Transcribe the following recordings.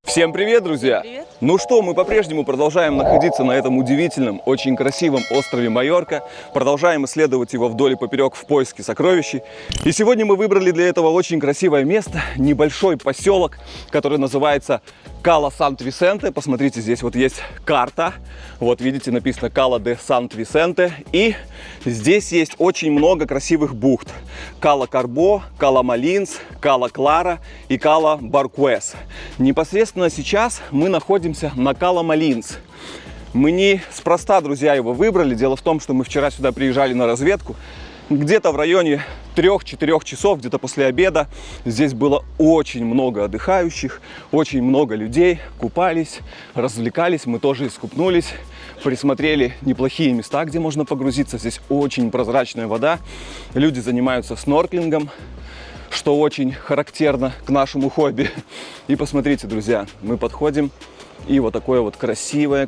Всем привет, друзья! Привет. Ну что, мы по-прежнему продолжаем находиться на этом удивительном, очень красивом острове Майорка. Продолжаем исследовать его вдоль и поперек в поиске сокровищей. И сегодня мы выбрали для этого очень красивое место, небольшой поселок, который называется Кала Сант-Висенте. Посмотрите, здесь вот есть карта. Вот видите, написано Кала де Сант-Висенте. И здесь есть очень много красивых бухт. Кала Карбо, Кала Малинс, Кала Клара и Кала Баркуэс. Непосредственно сейчас мы находимся на Кала Малинс. Мы неспроста, друзья, его выбрали. Дело в том, что мы вчера сюда приезжали на разведку. Где-то в районе 3-4 часов, где-то после обеда, здесь было очень много отдыхающих, очень много людей, купались, развлекались, мы тоже искупнулись, присмотрели неплохие места, где можно погрузиться. Здесь очень прозрачная вода, люди занимаются снорклингом, что очень характерно к нашему хобби. И посмотрите, друзья, мы подходим, и вот такое вот красивое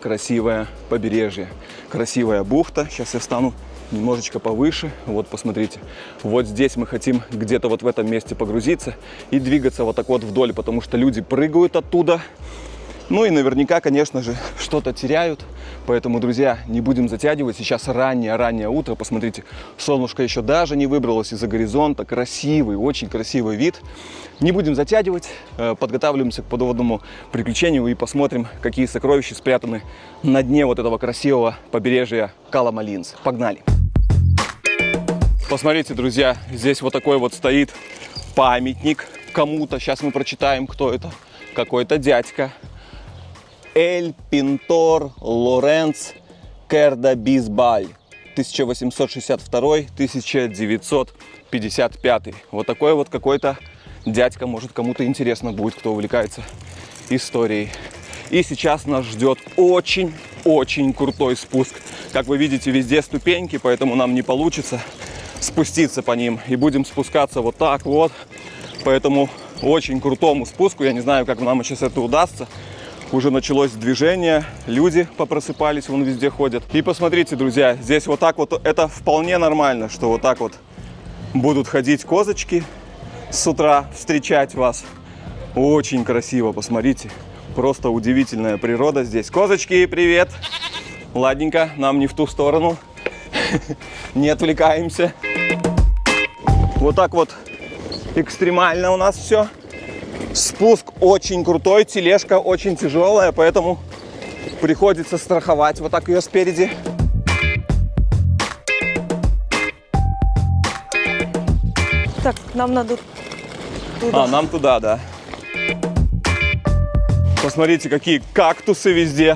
побережье, красивая бухта. Сейчас я встану немножечко повыше. Вот посмотрите, вот здесь мы хотим где-то вот в этом месте погрузиться и двигаться вот так вот вдоль, потому что люди прыгают оттуда. Ну и наверняка, конечно же, что-то теряют. Поэтому, друзья, не будем затягивать. Сейчас раннее утро. Посмотрите, солнышко еще даже не выбралось из-за горизонта. Красивый, очень красивый вид. Не будем затягивать. Подготавливаемся к подводному приключению и посмотрим, какие сокровища спрятаны на дне вот этого красивого побережья Кала Малинс. Погнали! Посмотрите, друзья, здесь вот такой вот стоит памятник кому-то. Сейчас мы прочитаем, кто это. Какой-то дядька. Эль Пинтор Лоренц Кердабисбаль, 1862-1955. Вот такой вот какой-то дядька, может, кому-то интересно будет, кто увлекается историей. И сейчас нас ждет очень крутой спуск. Как вы видите, везде ступеньки, поэтому нам не получится спуститься по ним. И будем спускаться вот так вот, по этому очень крутому спуску. Я не знаю, как нам сейчас это удастся. Уже началось движение, люди попросыпались, вон везде ходят. И посмотрите, друзья, здесь вот так вот, это вполне нормально, что вот так вот будут ходить козочки с утра, встречать вас. Очень красиво, посмотрите, просто удивительная природа здесь. Козочки, привет! Ладненько, нам не в ту сторону, не отвлекаемся. Вот так вот экстремально у нас все. Спуск очень крутой, тележка очень тяжелая, поэтому приходится страховать вот так ее спереди. Так, нам надо туда. Нам туда, да. Посмотрите, какие кактусы везде.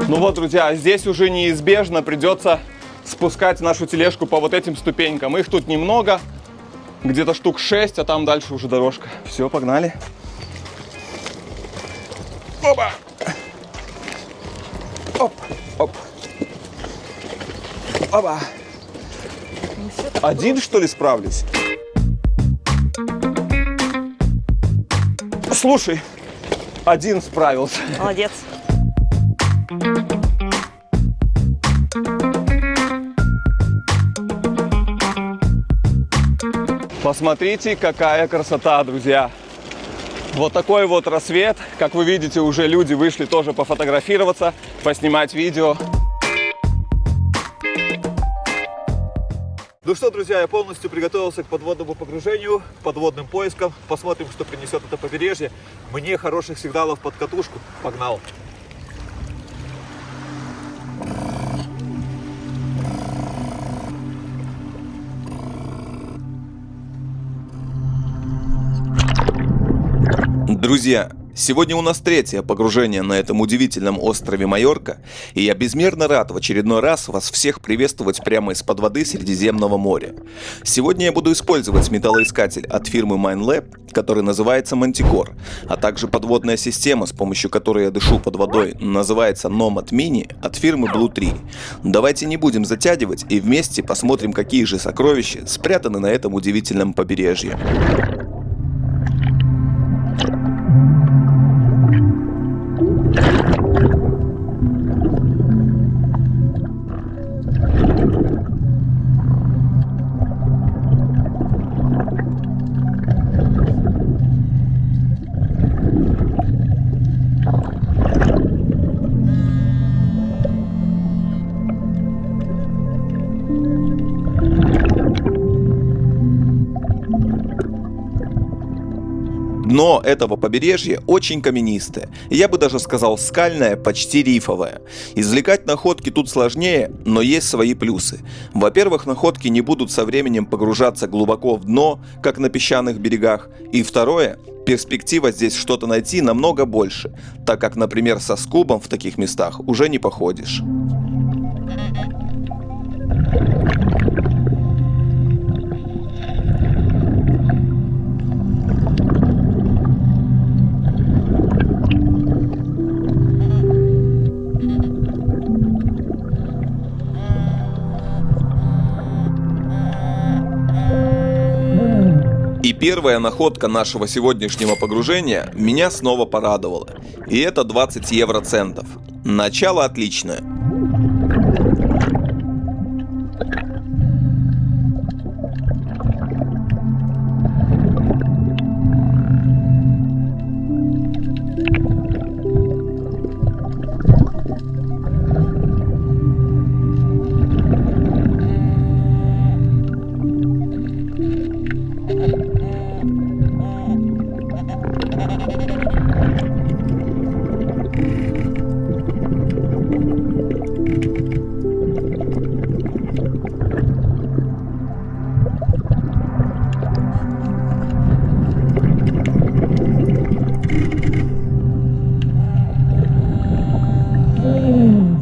Ну вот, друзья, здесь уже неизбежно придется спускать нашу тележку по вот этим ступенькам. Их тут немного, где-то штук 6, а там дальше уже дорожка. Все, погнали. Опа! Оп, оп. Опа. Один, что ли, справлюсь? Слушай, один справился. Молодец. Посмотрите, какая красота, друзья. Вот такой вот рассвет. Как вы видите, уже люди вышли тоже пофотографироваться, поснимать видео. Ну что, друзья, я полностью приготовился к подводному погружению, к подводным поискам. Посмотрим, что принесет это побережье. Мне хороших сигналов под катушку. Погнал! Друзья, сегодня у нас третье погружение на этом удивительном острове Майорка, и я безмерно рад в очередной раз вас всех приветствовать прямо из-под воды Средиземного моря. Сегодня я буду использовать металлоискатель от фирмы Minelab, который называется Manticore, а также подводная система, с помощью которой я дышу под водой, называется Nomad Mini от фирмы Blue Tree. Давайте не будем затягивать и вместе посмотрим, какие же сокровища спрятаны на этом удивительном побережье. Дно этого побережья очень каменистое, я бы даже сказал скальное, почти рифовое. Извлекать находки тут сложнее, но есть свои плюсы. Во-первых, находки не будут со временем погружаться глубоко в дно, как на песчаных берегах. И второе, перспектива здесь что-то найти намного больше, так как, например, со скубом в таких местах уже не походишь. И первая находка нашего сегодняшнего погружения меня снова порадовала. И это 20 евроцентов. Начало отличное.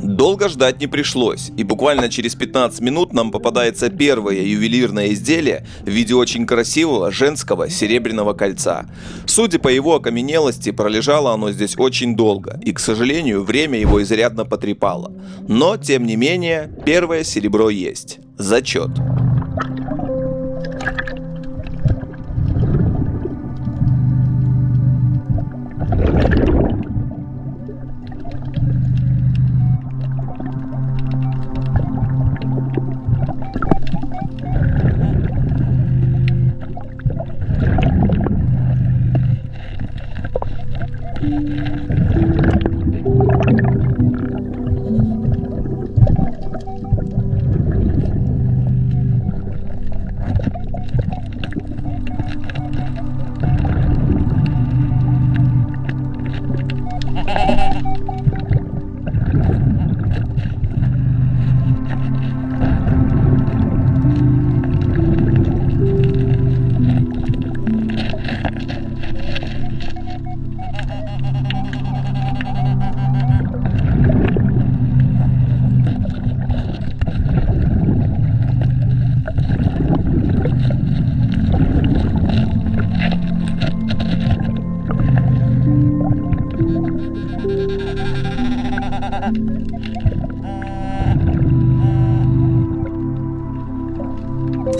Долго ждать не пришлось, и буквально через 15 минут нам попадается первое ювелирное изделие в виде очень красивого женского серебряного кольца. Судя по его окаменелости, пролежало оно здесь очень долго, и, к сожалению, время его изрядно потрепало. Но, тем не менее, первое серебро есть. Зачет.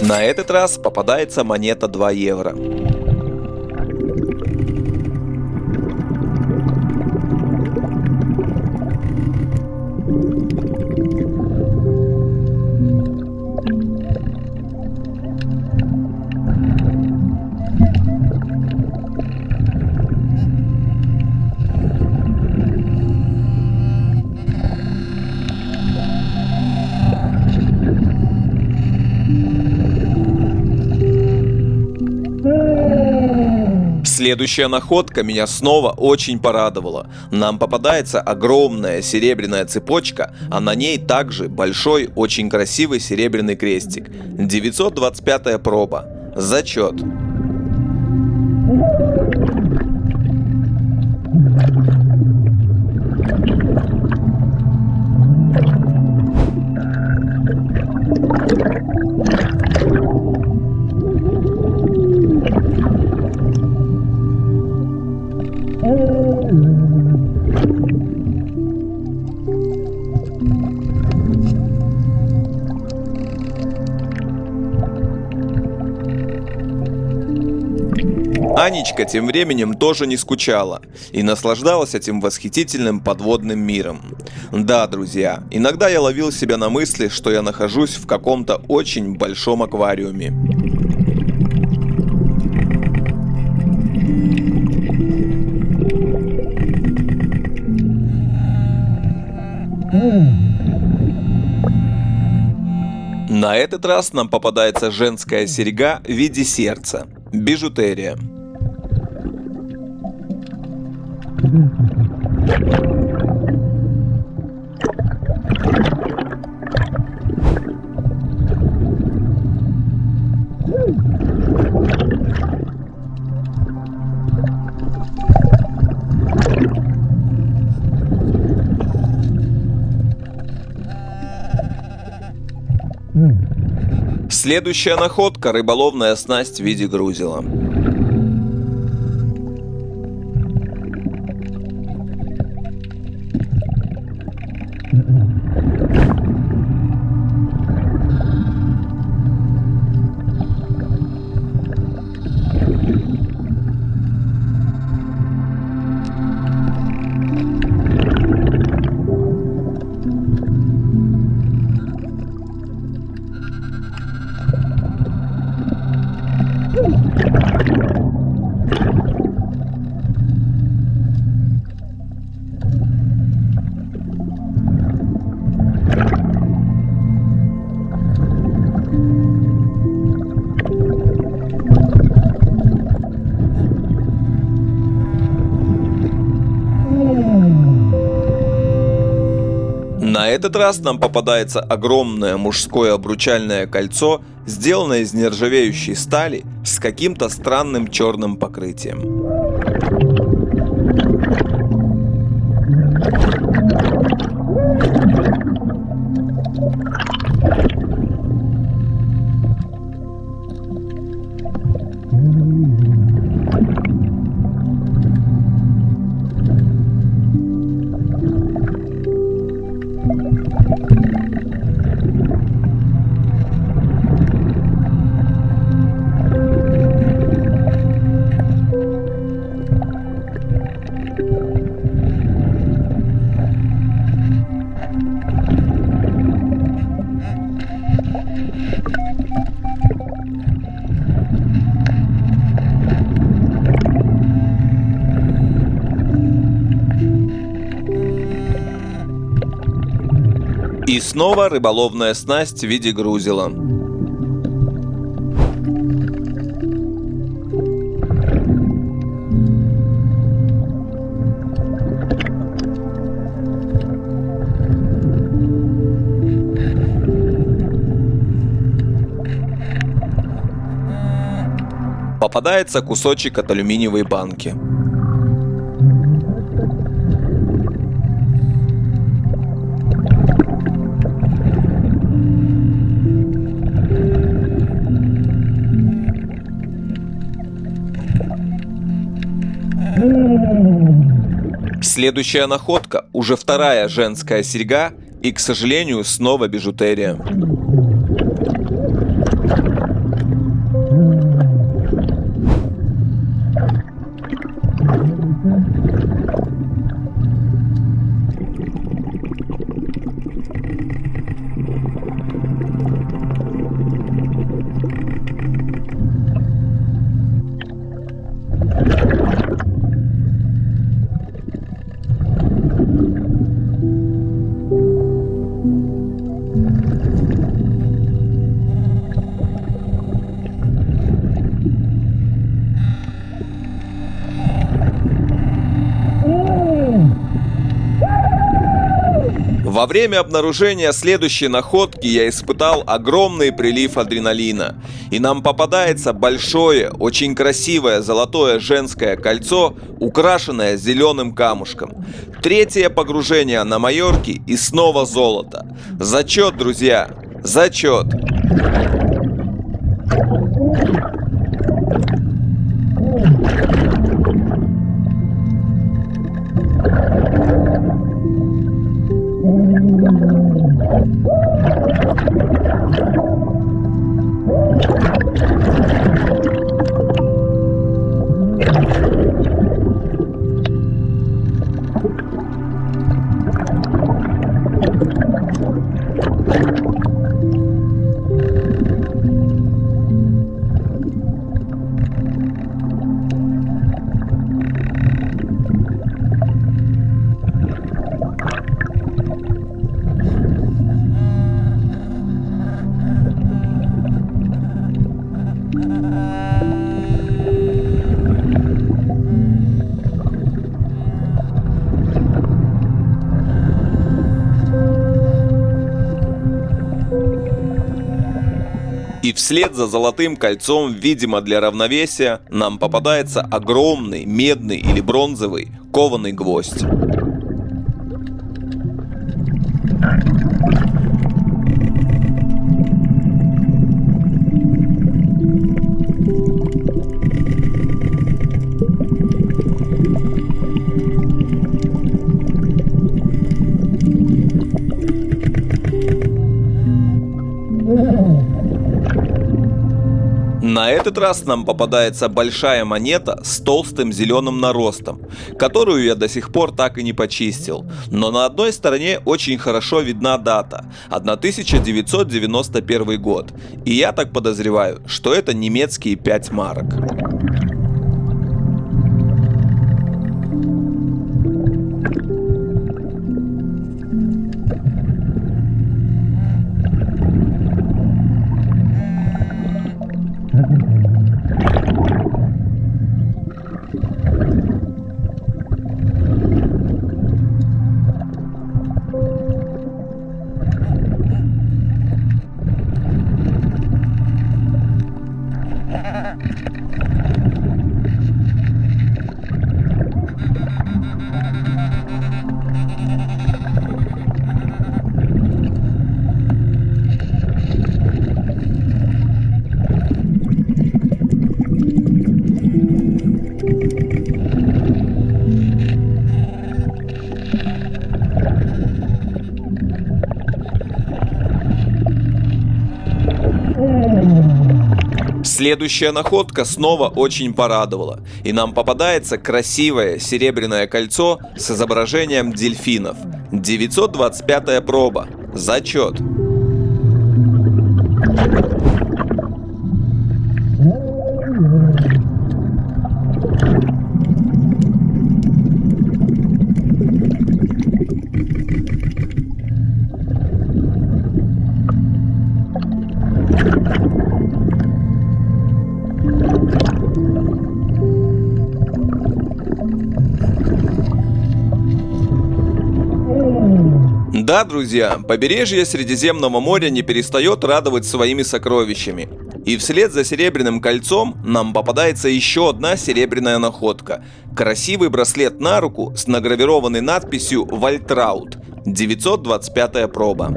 На этот раз попадается монета 2 евро. Следующая находка меня снова очень порадовала. Нам попадается огромная серебряная цепочка, а на ней также большой, очень красивый серебряный крестик. 925-я проба. Зачет. Анечка тем временем тоже не скучала и наслаждалась этим восхитительным подводным миром. Да, друзья, иногда я ловил себя на мысли, что я нахожусь в каком-то очень большом аквариуме. На этот раз нам попадается женская серьга в виде сердца. Бижутерия. Следующая находка – рыболовная снасть в виде грузила. На этот раз нам попадается огромное мужское обручальное кольцо, сделанное из нержавеющей стали с каким-то странным черным покрытием. И снова рыболовная снасть в виде грузила. Попадается кусочек от алюминиевой банки. Следующая находка – уже вторая женская серьга и, к сожалению, снова бижутерия. Во время обнаружения следующей находки я испытал огромный прилив адреналина, и нам попадается большое, очень красивое золотое женское кольцо, украшенное зеленым камушком. Третье погружение на Майорке и снова золото. Зачет, друзья, зачет! И вслед за золотым кольцом, видимо для равновесия, нам попадается огромный медный или бронзовый кованый гвоздь. На этот раз нам попадается большая монета с толстым зеленым наростом, которую я до сих пор так и не почистил. Но на одной стороне очень хорошо видна дата – 1991 год. И я так подозреваю, что это немецкие 5 марок. Следующая находка снова очень порадовала, и нам попадается красивое серебряное кольцо с изображением дельфинов. 925-я проба. Зачет. Да, друзья, побережье Средиземного моря не перестает радовать своими сокровищами. И вслед за серебряным кольцом нам попадается еще одна серебряная находка. Красивый браслет на руку с награвированной надписью «Вальтраут». 925-я проба.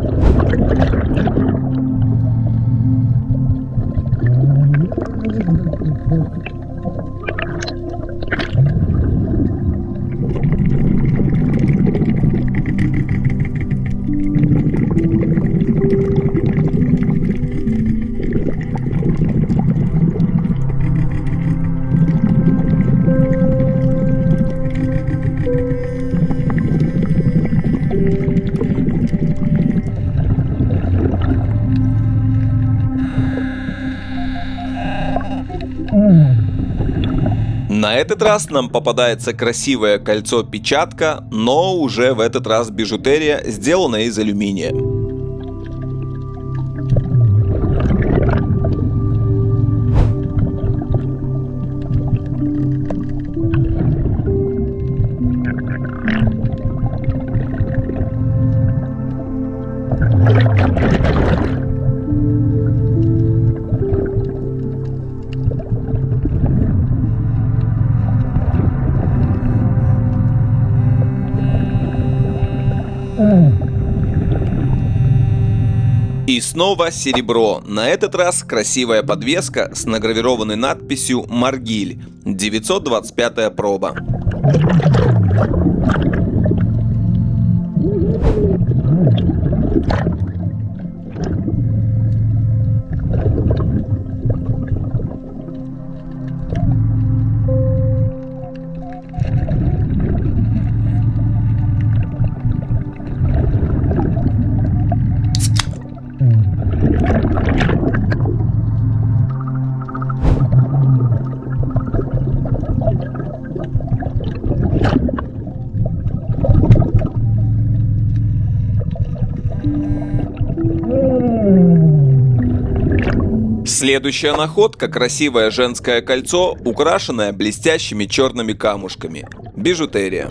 На этот раз нам попадается красивое кольцо-печатка, но уже в этот раз бижутерия, сделанная из алюминия. И снова серебро. На этот раз красивая подвеска с награвированной надписью «Маргиль». 925-я проба. Следующая находка – красивое женское кольцо, украшенное блестящими черными камушками. Бижутерия.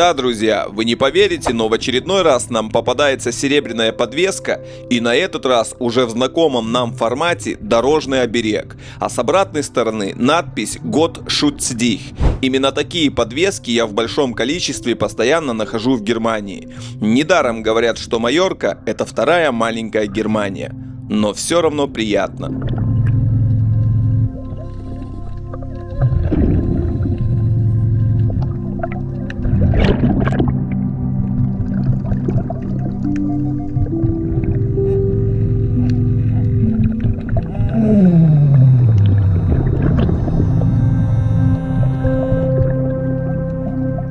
Да, друзья, вы не поверите, но в очередной раз нам попадается серебряная подвеска, и на этот раз уже в знакомом нам формате дорожный оберег, а с обратной стороны надпись «Гott schützt dich». Именно такие подвески я в большом количестве постоянно нахожу в Германии. Недаром говорят, что Майорка – это вторая маленькая Германия, но все равно приятно.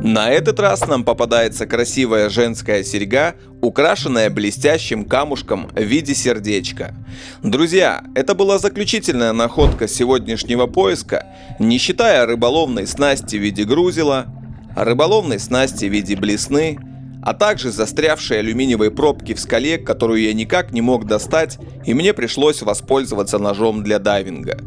На этот раз нам попадается красивая женская серьга, украшенная блестящим камушком в виде сердечка. Друзья, это была заключительная находка сегодняшнего поиска, не считая рыболовной снасти в виде грузила, рыболовной снасти в виде блесны, а также застрявшей алюминиевой пробки в скале, которую я никак не мог достать, и мне пришлось воспользоваться ножом для дайвинга.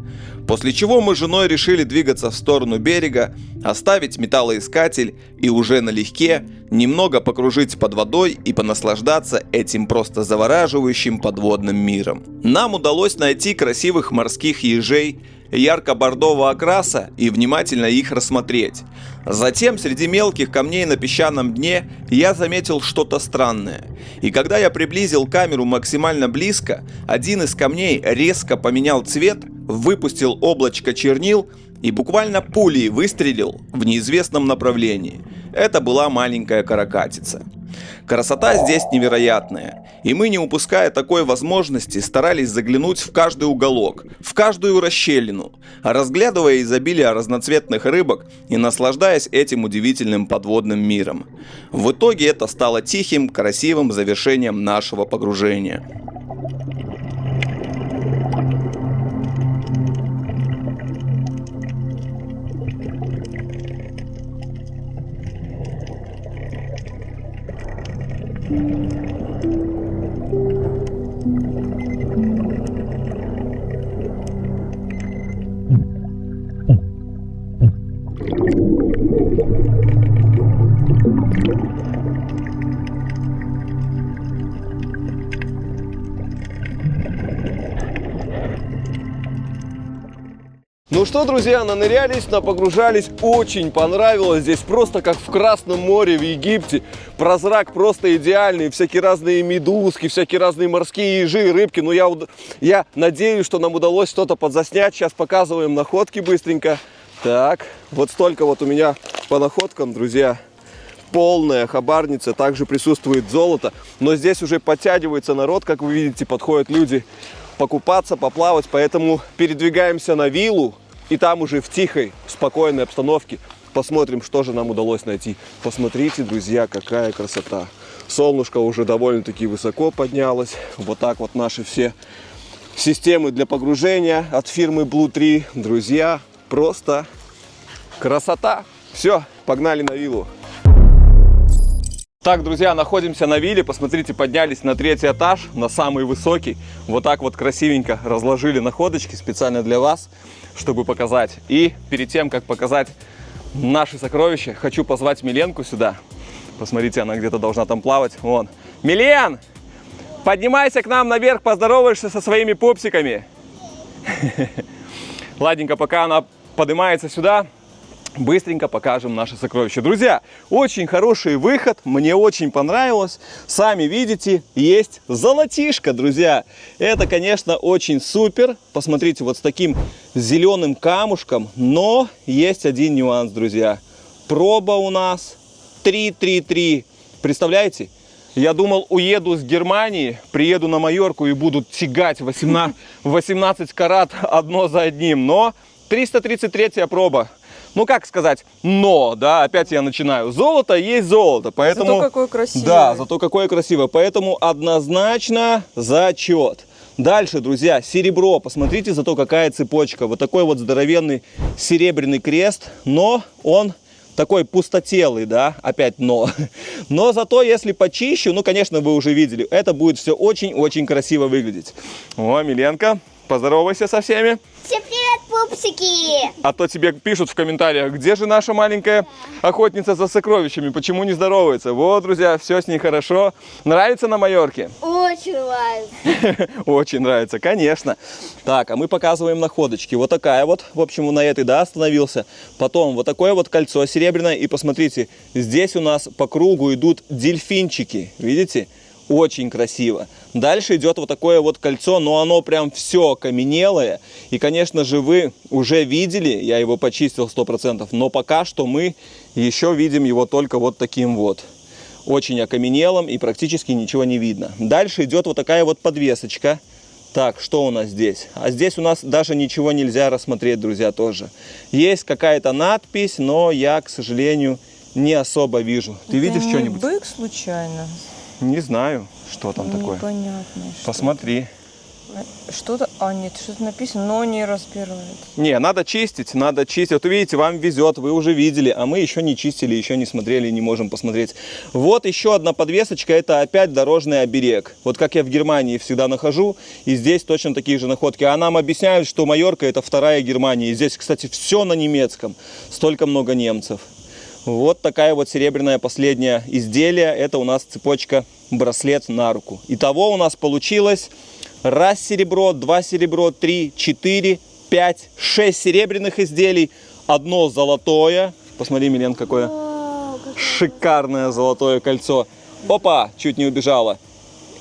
После чего мы с женой решили двигаться в сторону берега, оставить металлоискатель и уже налегке немного покружить под водой и понаслаждаться этим просто завораживающим подводным миром. Нам удалось найти красивых морских ежей ярко-бордового окраса и внимательно их рассмотреть. Затем среди мелких камней на песчаном дне я заметил что-то странное. И когда я приблизил камеру максимально близко, один из камней резко поменял цвет, выпустил облачко чернил и буквально пулей выстрелил в неизвестном направлении. Это была маленькая каракатица. Красота здесь невероятная, и мы, не упуская такой возможности, старались заглянуть в каждый уголок, в каждую расщелину, разглядывая изобилие разноцветных рыбок и наслаждаясь этим удивительным подводным миром. В итоге это стало тихим, красивым завершением нашего погружения. Ну что, друзья, нанырялись, напогружались, очень понравилось. Здесь просто как в Красном море в Египте. Прозрак просто идеальный, всякие разные медузки, всякие разные морские ежи, рыбки. Но я надеюсь, что нам удалось что-то подзаснять. Сейчас показываем находки быстренько. Так, вот столько вот у меня по находкам, друзья. Полная хабарница, также присутствует золото. Но здесь уже подтягивается народ, как вы видите, подходят люди покупаться, поплавать. Поэтому передвигаемся на виллу. И там уже в тихой, спокойной обстановке посмотрим, что же нам удалось найти. Посмотрите, друзья, какая красота. Солнышко уже довольно-таки высоко поднялось. Вот так вот наши все системы для погружения от фирмы Blue 3. Друзья, просто красота. Все, погнали на виллу. Так, друзья, находимся на вилле. Посмотрите, поднялись на 3-й этаж, на самый высокий. Вот так вот красивенько разложили находочки специально для вас, чтобы показать. И перед тем, как показать наши сокровища, хочу позвать Миленку сюда. Посмотрите, она где-то должна там плавать. Вон. Милен, поднимайся к нам наверх, поздороваешься со своими пупсиками. Ладненько, пока она поднимается сюда, быстренько покажем наши сокровища. Друзья, очень хороший выход, мне очень понравилось. Сами видите, есть золотишко, друзья. Это, конечно, очень супер. Посмотрите, вот с таким зеленым камушком. Но есть один нюанс, друзья. Проба у нас 333. Представляете? Я думал, уеду с Германии, приеду на Майорку и буду тягать 18 карат одно за одним. Но 333 проба. Ну, как сказать, но, да, опять я начинаю. Золото есть золото, поэтому... Зато какое красивое. Да, зато какое красивое. Поэтому однозначно зачет. Дальше, друзья, серебро. Посмотрите, зато какая цепочка. Вот такой вот здоровенный серебряный крест, но он такой пустотелый, да, опять но. Но зато, если почищу, ну, конечно, вы уже видели, это будет все очень-очень красиво выглядеть. О, Миленка, поздоровайся со всеми. Всем привет, пупсики. А то тебе пишут в комментариях, где же наша маленькая охотница за сокровищами, почему не здоровается. Вот, друзья, все с ней хорошо. Нравится на Майорке? Очень нравится. Очень нравится, конечно. Так, а мы показываем находочки. Вот такая вот, в общем, на этой, да, остановился. Потом вот такое вот кольцо серебряное. И посмотрите, здесь у нас по кругу идут дельфинчики. Видите? Очень красиво. Дальше идет вот такое вот кольцо, но оно прям все каменелое. И, конечно же, вы уже видели, я его почистил 100%, но пока что мы еще видим его только вот таким вот. Очень окаменелым и практически ничего не видно. Дальше идет вот такая вот подвесочка. Так, что у нас здесь? А здесь у нас даже ничего нельзя рассмотреть, друзья, тоже. Есть какая-то надпись, но я, к сожалению, не особо вижу. Ты видишь Это не что-нибудь? бык случайно? Не знаю, что там такое. Непонятно. Посмотри. Что-то... А, нет, что-то написано, но не распирает. Не, надо чистить, надо чистить. Вот видите, вам везет, вы уже видели, а мы еще не чистили, еще не смотрели, не можем посмотреть. Вот еще одна подвесочка, это опять дорожный оберег. Вот как я в Германии всегда нахожу, и здесь точно такие же находки. А нам объясняют, что Майорка это вторая Германия. И здесь, кстати, все на немецком. Столько много немцев. Вот такая вот серебряное последнее изделие. Это у нас цепочка браслет на руку. Итого у нас получилось раз серебро, 2 серебро, 3, 4, 5, 6 серебряных изделий, одно золотое. Посмотри, Милен, какое шикарное золотое кольцо. Опа, чуть не убежала.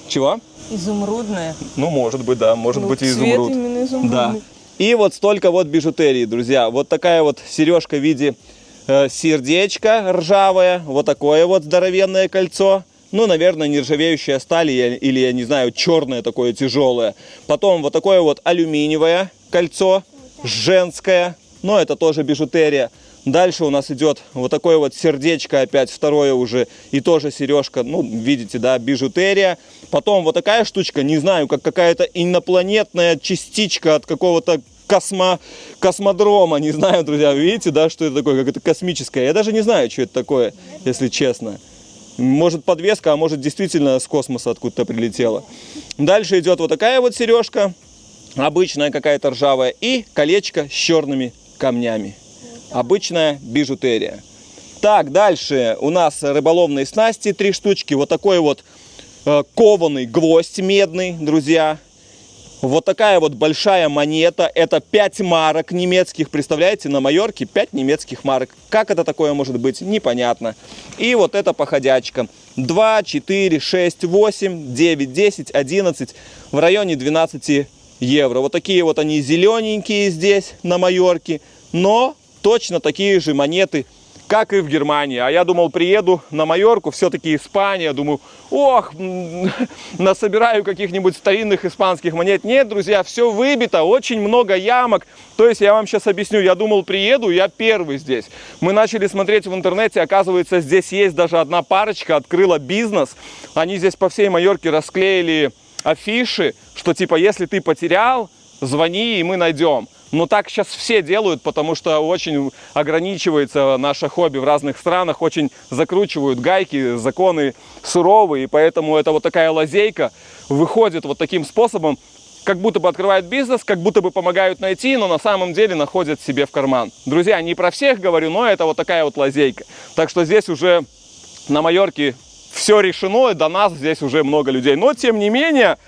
Чего? Изумрудное. Ну, может быть, да, может быть и цвет изумруд. именно изумрудный. Да. И вот столько вот бижутерии, друзья. Вот такая вот сережка в виде сердечко ржавое, вот такое вот здоровенное кольцо. Ну, наверное, нержавеющая сталь или, я не знаю, черное такое тяжелое. Потом вот такое вот алюминиевое кольцо, женское, но это тоже бижутерия. Дальше у нас идет вот такое вот сердечко, опять второе уже, и тоже сережка, ну, видите, да, бижутерия. Потом вот такая штучка, не знаю, как какая-то инопланетная частичка от какого-то космодрома, не знаю, друзья, видите, да, что это такое, как это космическое. Я даже не знаю, что это такое, если честно. Может подвеска, а может действительно с космоса откуда-то прилетела. Дальше идет вот такая вот сережка, обычная какая-то ржавая, и колечко с черными камнями. Обычная бижутерия. Так, дальше у нас рыболовные снасти, 3 штучки, вот такой вот кованый гвоздь медный, друзья. Вот такая вот большая монета, это 5 марок немецких, представляете, на Майорке 5 немецких марок. Как это такое может быть, непонятно. И вот эта походячка, 2, 4, 6, 8, 9, 10, 11, в районе 12 евро. Вот такие вот они зелененькие здесь на Майорке, но точно такие же монеты, как и в Германии. А я думал, приеду на Майорку, все-таки Испания, думаю, ох, насобираю каких-нибудь старинных испанских монет. Нет, друзья, все выбито, очень много ямок. То есть я вам сейчас объясню, я думал, приеду, я первый здесь. Мы начали смотреть в интернете, оказывается, здесь есть даже одна парочка, открыла бизнес. Они здесь по всей Майорке расклеили афиши, что типа, если ты потерял, звони, и мы найдем. Но так сейчас все делают, потому что очень ограничивается наше хобби в разных странах, очень закручивают гайки, законы суровые, и поэтому это вот такая лазейка выходит вот таким способом, как будто бы открывают бизнес, как будто бы помогают найти, но на самом деле находят себе в карман. Друзья, не про всех говорю, но это вот такая вот лазейка. Так что здесь уже на Майорке все решено, и до нас здесь уже много людей. Но тем не менее,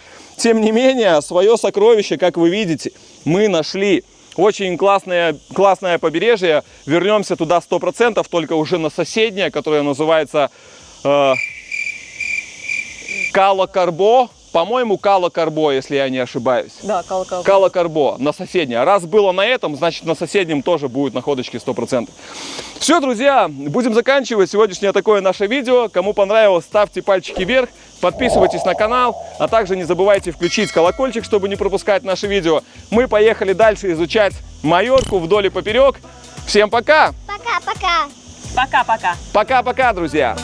свое сокровище, как вы видите, мы нашли. Очень классное побережье. Вернемся туда 100%, только уже на соседнее, которое называется Кала-Карбо. По-моему, Кала-Карбо, если я не ошибаюсь. Да, Кала-Карбо. Кала-Карбо, на соседнее. Раз было на этом, значит на соседнем тоже будут находочки 100%. Все, друзья, будем заканчивать сегодняшнее такое наше видео. Кому понравилось, ставьте пальчики вверх, подписывайтесь на канал, а также не забывайте включить колокольчик, чтобы не пропускать наши видео. Мы поехали дальше изучать Майорку вдоль и поперек. Всем пока! Пока-пока. Пока-пока. Пока-пока, друзья!